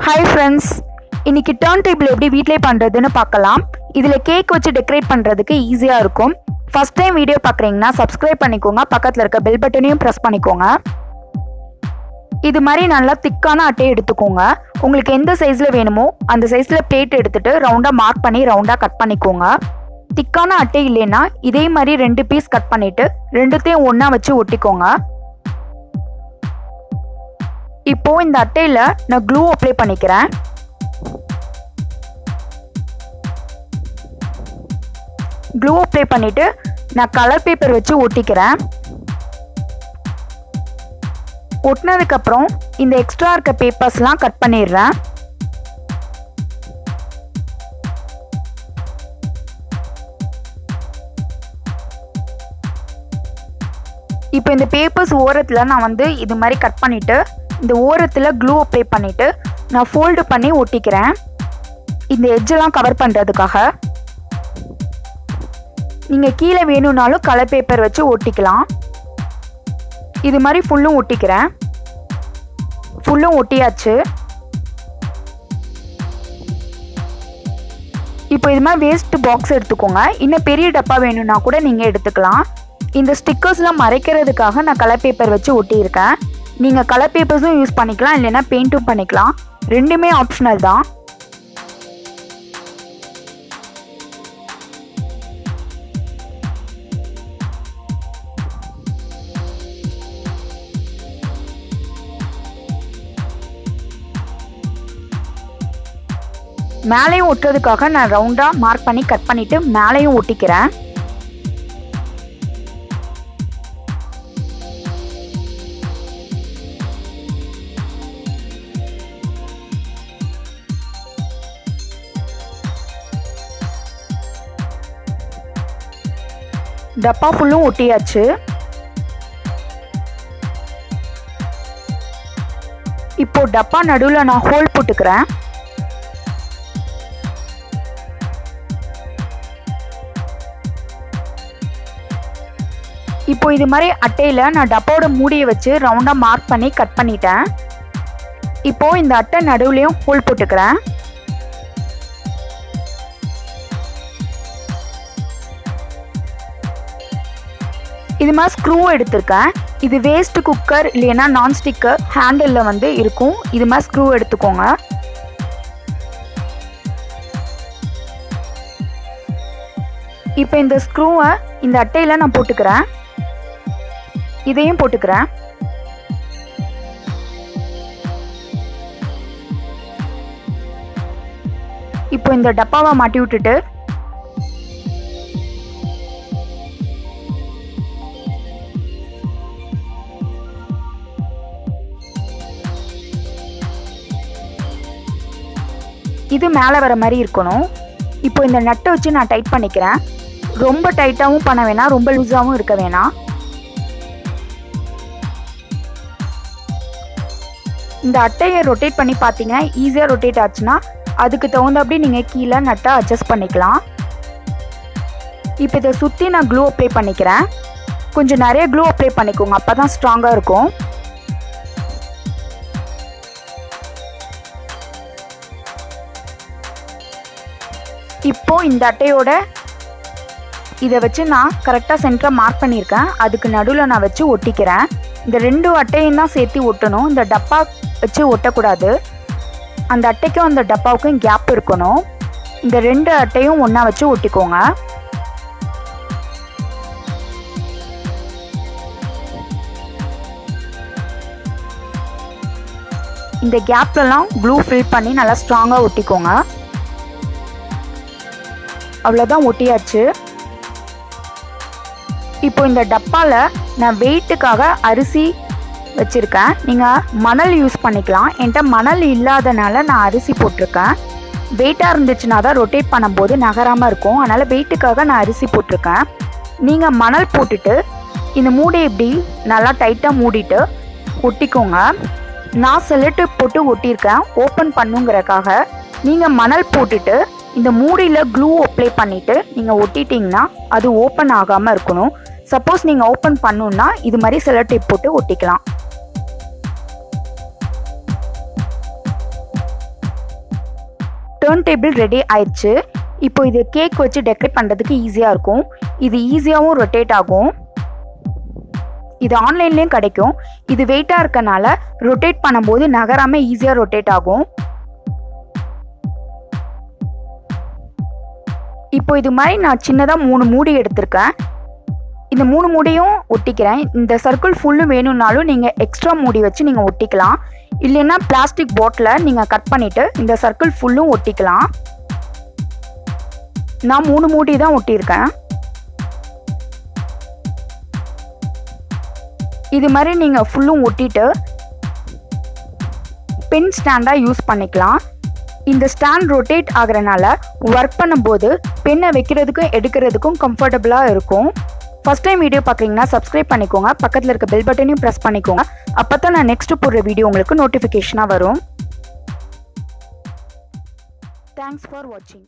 Hi friends, இன்னைக்கு turn table எப்படி வீட்டிலே பண்ணுறதுன்னு பார்க்கலாம். இதில் கேக் வச்சு டெக்கரேட் பண்ணுறதுக்கு ஈஸியாக இருக்கும். ஃபஸ்ட் டைம் வீடியோ பார்க்குறீங்கன்னா சப்ஸ்கிரைப் பண்ணிக்கோங்க, பக்கத்தில் இருக்க பெல் பட்டனையும் ப்ரெஸ் பண்ணிக்கோங்க. இது மாதிரி நல்லா திக்கான அட்டையை எடுத்துக்கோங்க. உங்களுக்கு எந்த சைஸில் வேணுமோ அந்த சைஸில் பிளேட் எடுத்துகிட்டு ரவுண்டாக மார்க் பண்ணி ரவுண்டாக கட் பண்ணிக்கோங்க. திக்கான அட்டை இல்லைன்னா இதே மாதிரி 2 பீஸ் கட் பண்ணிவிட்டு ரெண்டுத்தையும் ஒன்றா வச்சு ஒட்டிக்கோங்க. இப்போ இந்த அட்டையில் நான் க்ளூ அப்ளை பண்ணிக்கிறேன். க்ளூ அப்ளை பண்ணிவிட்டு நான் கலர் பேப்பர் வச்சு ஒட்டிக்கிறேன். ஒட்டினதுக்கப்புறம் இந்த எக்ஸ்ட்ரா இருக்க பேப்பர்ஸ்லாம் கட் பண்ணிடுறேன். இப்போ இந்த பேப்பர்ஸ் ஓரத்தில் நான் இது மாதிரி கட் பண்ணிவிட்டு இந்த ஓரத்தில் க்ளூ அப்ளை பண்ணிவிட்டு நான் ஃபோல்டு பண்ணி ஒட்டிக்கிறேன். இந்த எட்ஜெல்லாம் கவர் பண்ணுறதுக்காக. நீங்கள் கீழே வேணும்னாலும் கலர் பேப்பர் வச்சு ஒட்டிக்கலாம். இது மாதிரி ஃபுல்லும் ஒட்டிக்கிறேன். ஃபுல்லும் ஒட்டியாச்சு. இப்போ இது மாதிரி வேஸ்ட் பாக்ஸ் எடுத்துக்கோங்க. இன்னும் பெரிய டப்பா வேணும்னா கூட நீங்கள் எடுத்துக்கலாம். இந்த ஸ்டிக்கர்ஸ்லாம் மறைக்கிறதுக்காக நான் கலர் பேப்பர் வச்சு ஒட்டியிருக்கேன். நீங்கள் கலர் பேப்பர்ஸும் யூஸ் பண்ணிக்கலாம், இல்லைன்னா பெயிண்ட்டும் பண்ணிக்கலாம். ரெண்டுமே ஆப்ஷனல் தான். மேலேயும் ஒட்டுறதுக்காக நான் ரவுண்டாக மார்க் பண்ணி கட் பண்ணிவிட்டு மேலேயும் ஒட்டிக்கிறேன். டப்பா ஃபுல்லும் ஒட்டியாச்சு. இப்போ டப்பா நடுவில் நான் ஹோல் போட்டுக்கிறேன். இப்போ இது மாதிரி அட்டையில் நான் டப்பாவோட மூடியை வச்சு ரவுண்டாக மார்க் பண்ணி கட் பண்ணிட்டேன். இப்போ இந்த அட்டை நடுவுலையும் ஹோல் போட்டுக்கிறேன். இது மாதிரி ஸ்க்ரூ எடுத்திருக்கேன். இது வேஸ்ட் குக்கர் இல்லைன்னா நான்ஸ்டிக்கு ஹேண்டிலில் இருக்கும். இது மாதிரி ஸ்க்ரூ எடுத்துக்கோங்க. இப்போ இந்த ஸ்க்ரூவை இந்த அட்டையில் நான் போட்டுக்கிறேன். இதையும் போட்டுக்கிறேன். இப்போ இந்த டப்பாவை மாட்டி விட்டுட்டு இது மேலே வர மாதிரி இருக்கணும். இப்போ இந்த நட்டை வச்சு நான் டைட் பண்ணிக்கிறேன். ரொம்ப டைட்டாகவும் பண்ண வேணாம், ரொம்ப லூஸாகவும் இருக்க வேணாம். இந்த அட்டையை ரொட்டேட் பண்ணி பார்த்தீங்கன்னா ஈஸியாக ரொட்டேட் ஆச்சுன்னா அதுக்கு தகுந்தபடி நீங்கள் கீழே நட்டை அட்ஜஸ்ட் பண்ணிக்கலாம். இப்போ இதை சுற்றி நான் க்ளூ அப்ளை பண்ணிக்கிறேன். கொஞ்சம் நிறைய க்ளூ அப்ளை பண்ணிக்கோங்க, அப்போ தான் ஸ்ட்ராங்காக இருக்கும். இப்போ இந்த அட்டையோட இதை வச்சு நான் கரெக்டாக சென்டராக மார்க் பண்ணியிருக்கேன். அதுக்கு நடுவில் நான் வச்சு ஒட்டிக்கிறேன். இந்த 2 அட்டையும் தான் சேர்த்து ஒட்டணும். இந்த டப்பா வச்சு ஒட்டக்கூடாது. அந்த அட்டைக்கும் அந்த டப்பாவுக்கும் கேப் இருக்கணும். இந்த 2 அட்டையும் ஒன்றா வச்சு ஒட்டிக்கோங்க. இந்த கேப்லலாம் க்ளூ ஃபில் பண்ணி நல்லா ஸ்ட்ராங்காக ஒட்டிக்கோங்க. அவ்வளோதான், ஒட்டியாச்சு. இப்போ இந்த டப்பாவில் நான் வெயிட்டுக்காக அரிசி வச்சுருக்கேன். நீங்கள் மணல் யூஸ் பண்ணிக்கலாம். என்கிட்ட மணல் இல்லாதனால நான் அரிசி போட்டிருக்கேன். வெயிட்டாக இருந்துச்சுன்னா தான் ரொட்டேட் பண்ணும்போது நகராமல் இருக்கும். அதனால் வெயிட்டுக்காக நான் அரிசி போட்டிருக்கேன். நீங்கள் மணல் போட்டுட்டு இந்த மூடியை இப்படி நல்லா டைட்டாக மூடிட்டு ஒட்டிக்கோங்க. நான் செல்லட்டு போட்டு ஒட்டியிருக்கேன் ஓப்பன் பண்ணுங்கிறக்காக. நீங்கள் மணல் போட்டுட்டு இந்த மூடியில் க்ளூ அப்ளை பண்ணிவிட்டு நீங்கள் ஒட்டிட்டிங்கன்னா அது ஓப்பன் ஆகாமல் இருக்கணும். சப்போஸ் நீங்கள் ஓப்பன் பண்ணணுன்னா இது மாதிரி செல்லோ டேப் போட்டு ஒட்டிக்கலாம். டர்ன் டேபிள் ரெடி ஆயிடுச்சு. இப்போ இது கேக் வச்சு டெக்கரேட் பண்ணுறதுக்கு ஈஸியாக இருக்கும். இது ஈஸியாகவும் ரொட்டேட் ஆகும். இது ஆன்லைன்லேயும் கிடைக்கும். இது வெயிட்டாக இருக்கனால ரொட்டேட் பண்ணும்போது நகராமல் ஈஸியாக ரொட்டேட் ஆகும். இப்போ இது மாதிரி நான் சின்னதாக 3 மூடி எடுத்திருக்கேன். இந்த 3 மூடியும் ஒட்டிக்கிறேன். இந்த சர்க்கிள் ஃபுல்லும் வேணும்னாலும் நீங்கள் எக்ஸ்ட்ரா மூடி வச்சு நீங்கள் ஒட்டிக்கலாம். இல்லைன்னா பிளாஸ்டிக் பாட்டிலை நீங்கள் கட் பண்ணிவிட்டு இந்த சர்க்கிள் ஃபுல்லும் ஒட்டிக்கலாம். நான் 3 மூடி தான் ஒட்டியிருக்கேன். இது மாதிரி நீங்கள் ஃபுல்லும் ஒட்டிட்டு பென் ஸ்டாண்டாக யூஸ் பண்ணிக்கலாம். இந்த ஸ்டாண்ட் ரொட்டேட் ஆகிறனால ஒர்க் பண்ணும்போது பென்னை வைக்கிறதுக்கும் எடுக்கிறதுக்கும் கம்ஃபர்டபுளாக இருக்கும். ஃபஸ்ட் டைம் வீடியோ பார்க்குறீங்கன்னா சப்ஸ்கிரைப் பண்ணிக்கோங்க. பக்கத்தில் இருக்க பெல் பட்டனையும் ப்ரெஸ் பண்ணிக்கோங்க. அப்போ தான் நான் நெக்ஸ்ட் போடுற வீடியோ உங்களுக்கு நோட்டிஃபிகேஷனாக வரும். தேங்க்ஸ் ஃபார் வாட்சிங்.